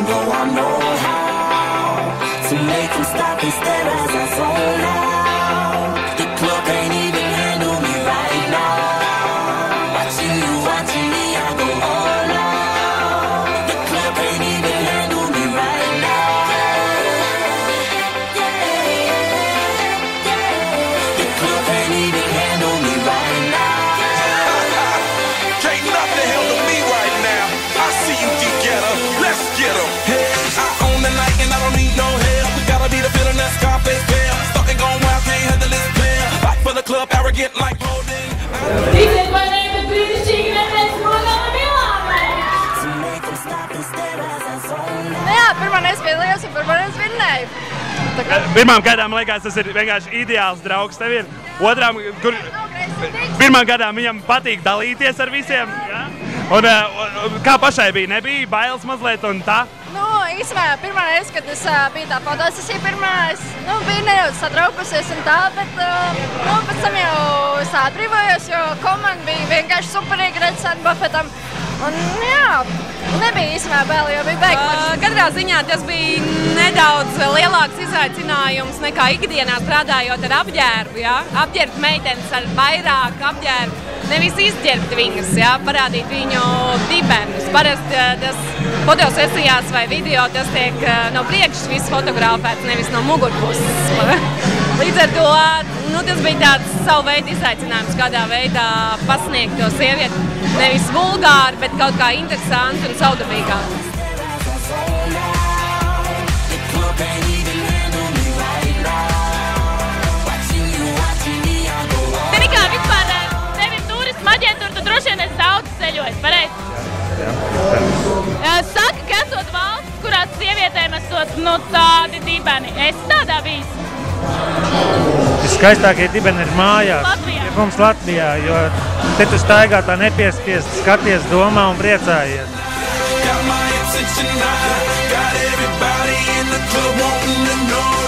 know I know how to make them stop and stare as I zone out. The club can't even handle me right now. Watching me, I go all out. The club can't even handle me right now. The club can't even handle me right now. Can't nothing handle me right now. I see you get getter, let's get 'em. Hey, I own the night and I don't need no help. We gotta be the feeling that Scarface fell. Starting going wild, can't handle this pair. Fight for the club, arrogant like holding. Jā, pirmā reize piedalījos un pirmā reize vinnēju. Pirmām gadām, liekas, tas ir vienkārši ideāls draugs tev ir. Otrām, kur pirmām gadām viņam patīk dalīties ar visiem. Ja? Un kā pašai bija? Nebija bailes mazliet un tā? Nu, īstenībā pirmā reize, kad es biju tā fotosesija pirmā, es biju nedaudz satraukusies un tā, bet pēc tam jau es atbrīvojos, jo komanda bija vienkārši superīgi redz Sam Buffetam. Un jā, nebija īstenībā bail, jo bija beigts. Katrā ziņā tas bija nedaudz lielāks izaicinājums nekā ikdienā strādājot ar apģērbu. Ja? Apģērbt meitenes ar vairāk apģērbu, nevis izģērbt viņas, ja? Parādīt viņu dibenus. Parasti tas fotosesijās vai video tas tiek no priekšas viss fotografēts, nevis no mugurpuses. Līdz ar to tas bija tāds savu veidu izaicinājums, kādā veidā pasniegt to sievieti. Nevis vulgāri, bet kaut kā interesanti un saudabīgāk. Zini kā, vispār tev ir turisma aģentūra, tu droši vien esi daudz ceļojis, pareizi? Jā. Saka, ka esot valsts, kurās sievietēm esot tādi dibeni. Esi tādā bijis? Viskaistākie dibeni ir mājās. Latvijā. Mums Latvijā, jo te tu staigā tā nepiespiest, skaties, domā un priecājies. Got my attention now, got everybody in the club wanting to know.